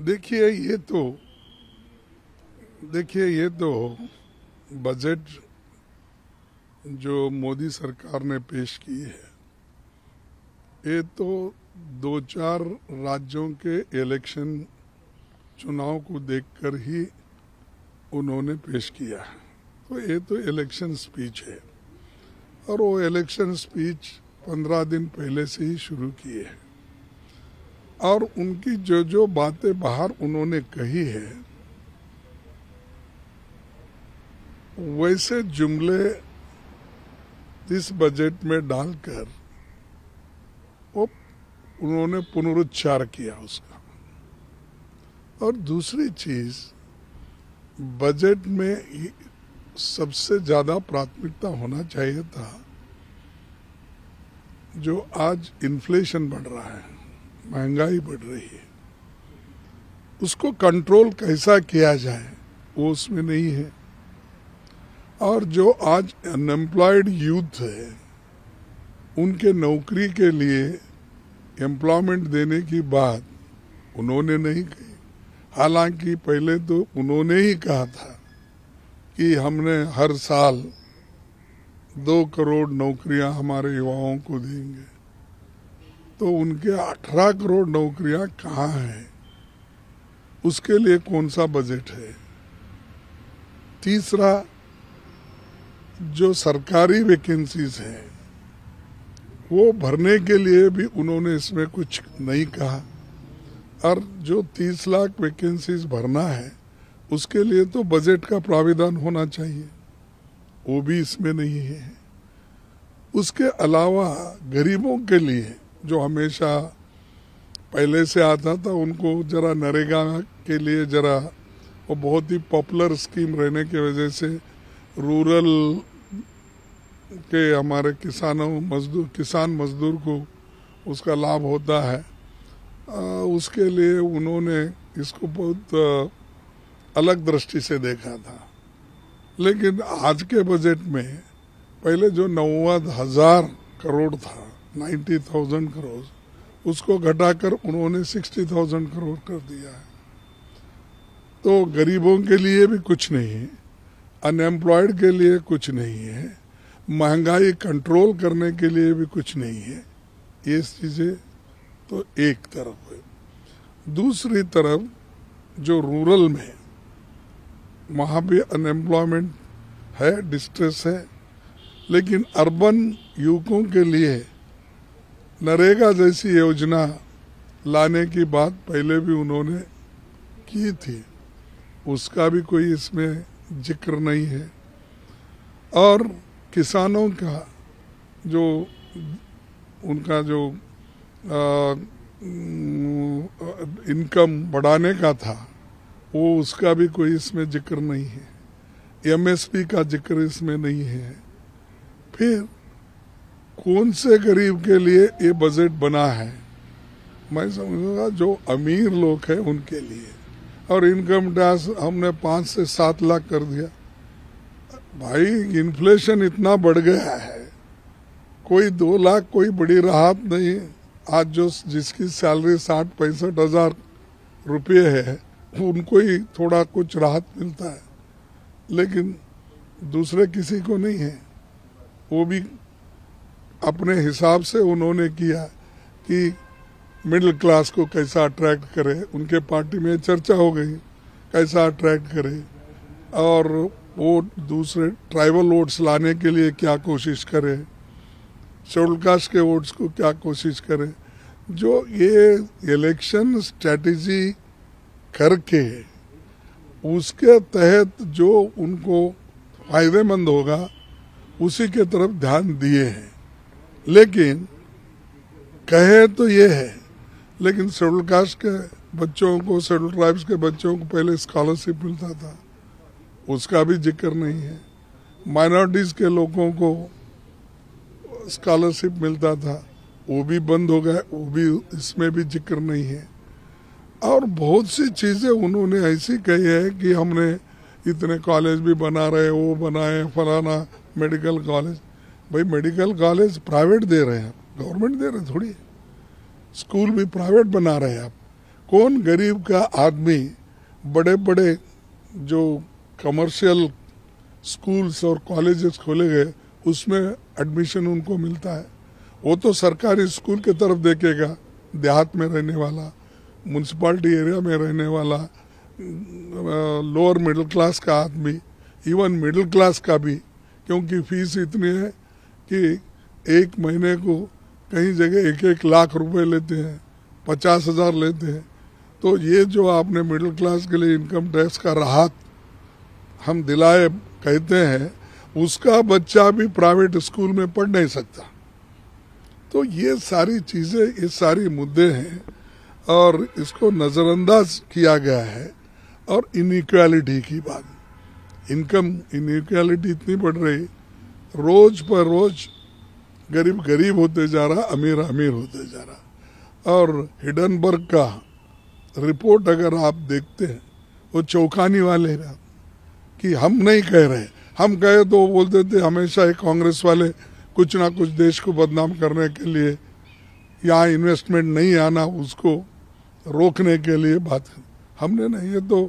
देखिए ये तो बजट जो मोदी सरकार ने पेश की है, ये तो दो चार राज्यों के इलेक्शन चुनाव को देखकर ही उन्होंने पेश किया है। तो ये तो इलेक्शन स्पीच है और वो इलेक्शन स्पीच 15 दिन पहले से ही शुरू किए है और उनकी जो जो बातें बाहर उन्होंने कही है वैसे जुमले इस बजट में डालकर वो उन्होंने पुनरुच्चार किया उसका। और दूसरी चीज, बजट में सबसे ज्यादा प्राथमिकता होना चाहिए था जो आज इन्फ्लेशन बढ़ रहा है, महंगाई बढ़ रही है, उसको कंट्रोल कैसा किया जाए वो उसमें नहीं है। और जो आज अनएम्प्लॉयड यूथ है उनके नौकरी के लिए एम्प्लॉयमेंट देने की बात उन्होंने नहीं कही। हालांकि पहले तो उन्होंने ही कहा था कि हमने हर साल 2 करोड़ नौकरियां हमारे युवाओं को देंगे। तो उनके 18 करोड़ नौकरियां कहाँ हैं? उसके लिए कौन सा बजट है? तीसरा, जो सरकारी वैकेंसीज है वो भरने के लिए भी उन्होंने इसमें कुछ नहीं कहा। और जो 30 लाख वैकेंसीज भरना है उसके लिए तो बजट का प्राविधान होना चाहिए, वो भी इसमें नहीं है। उसके अलावा गरीबों के लिए जो हमेशा पहले से आता था, उनको जरा नरेगा के लिए जरा वो बहुत ही पॉपुलर स्कीम रहने की वजह से रूरल के हमारे किसान मजदूर को उसका लाभ होता है, उसके लिए उन्होंने इसको बहुत अलग दृष्टि से देखा था। लेकिन आज के बजट में पहले जो 90,000 करोड़ था, 90,000 करोड़, उसको घटाकर उन्होंने 60,000 करोड़ कर दिया है। तो गरीबों के लिए भी कुछ नहीं है, अनएम्प्लॉयड के लिए कुछ नहीं है, महंगाई कंट्रोल करने के लिए भी कुछ नहीं है। ये चीजें तो एक तरफ है। दूसरी तरफ जो रूरल में वहां भी अनएम्प्लॉयमेंट है, डिस्ट्रेस है, लेकिन अर्बन युवकों के लिए नरेगा जैसी योजना लाने की बात पहले भी उन्होंने की थी, उसका भी कोई इसमें जिक्र नहीं है। और किसानों का जो उनका जो इनकम बढ़ाने का था वो उसका भी कोई इसमें जिक्र नहीं है। एमएसपी का जिक्र इसमें नहीं है। फिर कौन से गरीब के लिए ये बजट बना है? मैं समझूंगा जो अमीर लोग हैं उनके लिए। और इनकम टैक्स हमने 5 से 7 लाख कर दिया। भाई, इन्फ्लेशन इतना बढ़ गया है, कोई 2 लाख कोई बड़ी राहत नहीं। आज जो जिसकी सैलरी 60-65 हजार रुपये है उनको ही थोड़ा कुछ राहत मिलता है, लेकिन दूसरे किसी को नहीं है। वो भी अपने हिसाब से उन्होंने किया कि मिडिल क्लास को कैसा अट्रैक्ट करे। उनके पार्टी में चर्चा हो गई कैसा अट्रैक्ट करे, और वो दूसरे ट्राइबल वोट्स लाने के लिए क्या कोशिश करे, शेड्यूल कास्ट के वोट्स को क्या कोशिश करे। जो ये इलेक्शन स्ट्रेटेजी करके उसके तहत जो उनको फायदेमंद होगा उसी के तरफ ध्यान दिए हैं। लेकिन कहे तो ये है, लेकिन शेड्यूल कास्ट के बच्चों को, शेड्यूल ट्राइब्स के बच्चों को पहले स्कॉलरशिप मिलता था, उसका भी जिक्र नहीं है। माइनॉरिटीज के लोगों को स्कॉलरशिप मिलता था, वो भी बंद हो गया, वो भी इसमें भी जिक्र नहीं है। और बहुत सी चीजें उन्होंने ऐसी कही है कि हमने इतने कॉलेज भी बना रहे, वो बनाए, फलाना मेडिकल कॉलेज। भाई, मेडिकल कॉलेज प्राइवेट दे रहे हैं, गवर्नमेंट दे रहे थोड़ी है। स्कूल भी प्राइवेट बना रहे हैं आप। कौन गरीब का आदमी बड़े बड़े जो कमर्शियल स्कूल्स और कॉलेजेस खोले गए उसमें एडमिशन उनको मिलता है? वो तो सरकारी स्कूल की तरफ देखेगा, देहात में रहने वाला, म्यूनसिपालिटी एरिया में रहने वाला, लोअर मिडिल क्लास का आदमी, इवन मिडिल क्लास का भी, क्योंकि फीस इतनी है कि एक महीने को कई जगह 1-1 लाख रुपए लेते हैं, 50,000 लेते हैं। तो ये जो आपने मिडिल क्लास के लिए इनकम टैक्स का राहत हम दिलाए कहते हैं, उसका बच्चा भी प्राइवेट स्कूल में पढ़ नहीं सकता। तो ये सारी चीजें, ये सारी मुद्दे हैं और इसको नजरअंदाज किया गया है। और इनइक्वालिटी की बात, इनकम इनइक्वालिटी इतनी बढ़ रही, रोज पर रोज गरीब गरीब होते जा रहा, अमीर अमीर होते जा रहा। और हिडनबर्ग का रिपोर्ट अगर आप देखते हैं, वो चौंकाने वाले रहा कि हम नहीं कह रहे, हम कहे तो वो बोलते थे हमेशा ही कांग्रेस वाले कुछ ना कुछ देश को बदनाम करने के लिए, यहाँ इन्वेस्टमेंट नहीं आना उसको रोकने के लिए बात कर। हमने नहीं, ये तो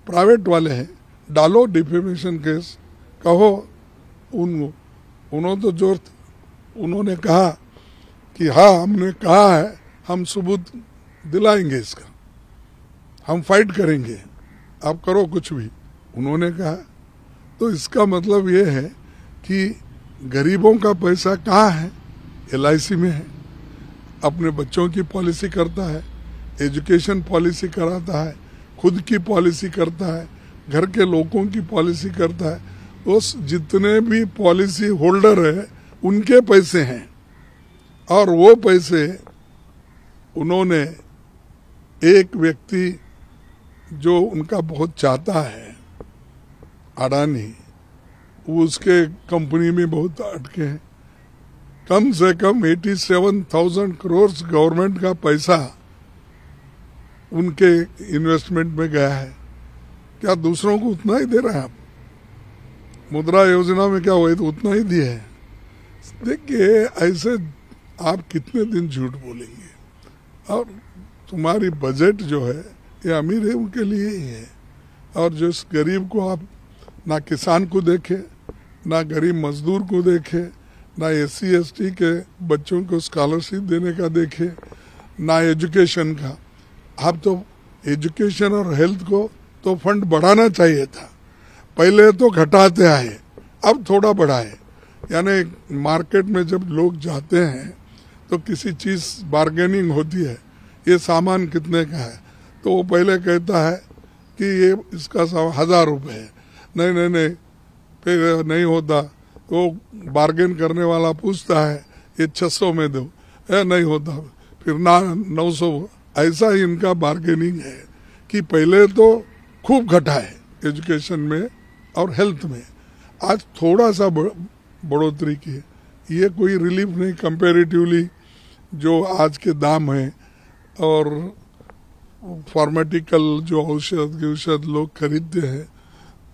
प्राइवेट वाले हैं, डालो डिफेमेशन केस, कहो। उन्होंने तो जोर, उन्होंने कहा कि हाँ हमने कहा है, हम सबूत दिलाएंगे इसका, हम फाइट करेंगे, आप करो कुछ भी, उन्होंने कहा। तो इसका मतलब ये है कि गरीबों का पैसा कहाँ है? LIC में है, अपने बच्चों की पॉलिसी करता है, एजुकेशन पॉलिसी कराता है, खुद की पॉलिसी करता है, घर के लोगों की पॉलिसी करता है। उस जितने भी पॉलिसी होल्डर है उनके पैसे हैं, और वो पैसे उन्होंने, एक व्यक्ति जो उनका बहुत चाहता है, अडानी, उसके कंपनी में बहुत अटके हैं। कम से कम 87,000 करोड़ गवर्नमेंट का पैसा उनके इन्वेस्टमेंट में गया है। क्या दूसरों को उतना ही दे रहे हैं आप? मुद्रा योजना में क्या हुआ तो उतना ही दिया है। देखिए, ऐसे आप कितने दिन झूठ बोलेंगे? और तुम्हारी बजट जो है ये अमीर है उनके लिए ही है, और जो इस गरीब को आप ना किसान को देखे, ना गरीब मजदूर को देखे, ना SC ST के बच्चों को स्कॉलरशिप देने का देखे, ना एजुकेशन का। आप तो एजुकेशन और हेल्थ को तो फंड बढ़ाना चाहिए था, पहले तो घटाते आए, अब थोड़ा बढ़ाए। यानी मार्केट में जब लोग जाते हैं तो किसी चीज बार्गेनिंग होती है, ये सामान कितने का है, तो वो पहले कहता है कि ये इसका 1,000 रुपये है, नहीं नहीं नहीं, फिर नहीं होता तो बार्गेन करने वाला पूछता है ये 600 में दो, नहीं होता फिर ना 900। ऐसा ही इनका बार्गेनिंग है कि पहले तो खूब घटाए एजुकेशन में और हेल्थ में, आज थोड़ा सा बढ़ोतरी की है। ये कोई रिलीफ नहीं कंपैरेटिवली जो आज के दाम है, और फार्माटिकल जो औषध लोग खरीदते हैं,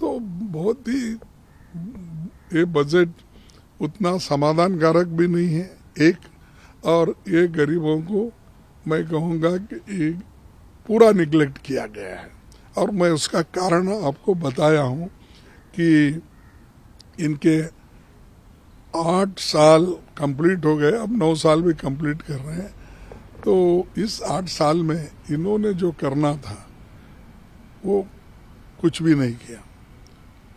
तो बहुत ही ये बजट उतना समाधानकारक भी नहीं है एक। और ये गरीबों को मैं कहूँगा कि पूरा निगलेक्ट किया गया है, और मैं उसका कारण आपको बताया हूँ कि इनके 8 साल कंप्लीट हो गए, अब 9 साल भी कंप्लीट कर रहे हैं। तो इस 8 साल में इन्होंने जो करना था वो कुछ भी नहीं किया।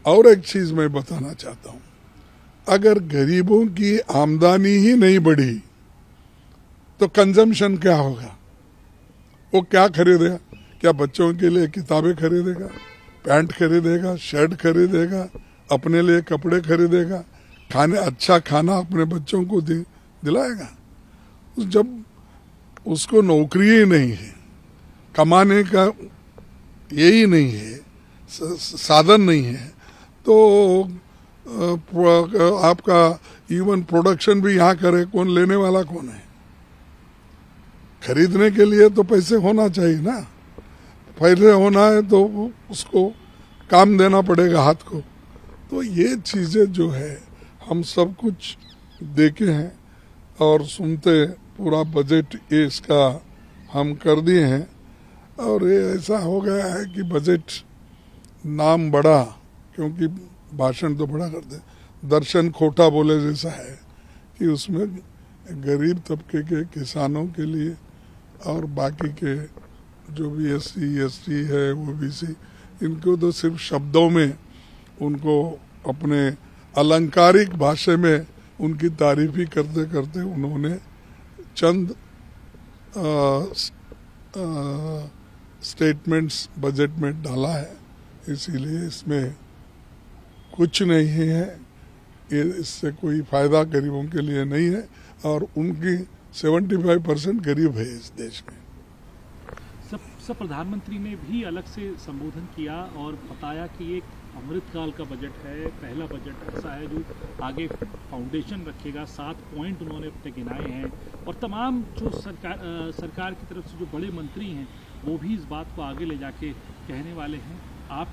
और एक चीज मैं बताना चाहता हूँ, अगर गरीबों की आमदनी ही नहीं बढ़ी तो कंजम्पशन क्या होगा? वो क्या खरीदेगा? क्या बच्चों के लिए किताबें खरीदेगा, पैंट खरीदेगा, शर्ट खरीदेगा, अपने लिए कपड़े खरीदेगा, अच्छा खाना अपने बच्चों को दिलाएगा? जब उसको नौकरी ही नहीं है, कमाने का यही नहीं है, साधन नहीं है, तो आपका इवन प्रोडक्शन भी यहाँ करे कौन? लेने वाला कौन है? खरीदने के लिए तो पैसे होना चाहिए ना, पैसे होना है तो उसको काम देना पड़ेगा हाथ को। तो ये चीजें जो है हम सब कुछ देखे हैं और सुनते, पूरा बजट ये इसका हम कर दिए हैं। और ये ऐसा हो गया है कि बजट नाम बड़ा, क्योंकि भाषण तो बड़ा करते, दर्शन खोटा बोले जैसा है कि उसमें गरीब तबके के किसानों के लिए और बाकी के जो भी SC ST है OBC, इनको तो सिर्फ शब्दों में उनको अपने अलंकारिक भाषा में उनकी तारीफ ही करते करते उन्होंने चंद स्टेटमेंट्स बजट में डाला है। इसीलिए इसमें कुछ नहीं है, इससे कोई फायदा गरीबों के लिए नहीं है और उनकी 75% गरीब है इस देश में। सब प्रधानमंत्री ने भी अलग से संबोधन किया और बताया कि एक अमृतकाल का बजट है, पहला बजट ऐसा है जो आगे फाउंडेशन रखेगा। 7 पॉइंट उन्होंने अपने गिनाए हैं और तमाम जो सरकार की तरफ से जो बड़े मंत्री हैं वो भी इस बात को आगे ले जाके कहने वाले हैं। आप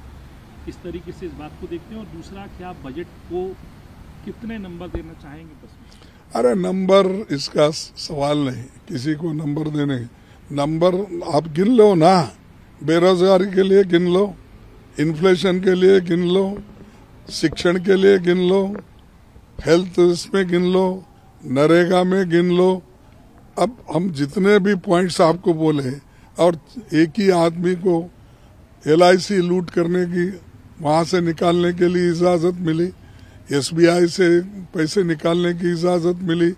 इस तरीके से इस बात को देखते हैं? और दूसरा, क्या आप बजट को कितने नंबर देना चाहेंगे? बस अरे नंबर इसका सवाल नहीं, किसी को नंबर देने, नंबर आप गिन लो ना, बेरोजगारी के लिए गिन लो, इन्फ्लेशन के लिए गिन लो, शिक्षण के लिए गिन लो, हेल्थ इसमें गिन लो, नरेगा में गिन लो। अब हम जितने भी पॉइंट्स आपको बोले और एक ही आदमी को LIC लूट करने की, वहां से निकालने के लिए इजाजत मिली, SBI से पैसे निकालने की इजाजत मिली,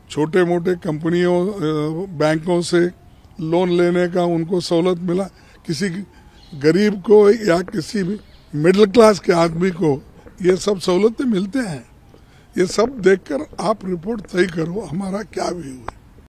छोटे मोटे कंपनियों बैंकों से लोन लेने का उनको सहूलत मिला, किसी गरीब को या किसी भी मिडिल क्लास के आदमी को ये सब सहूलतें मिलते हैं। ये सब देखकर आप रिपोर्ट तय करो हमारा क्या व्यू है।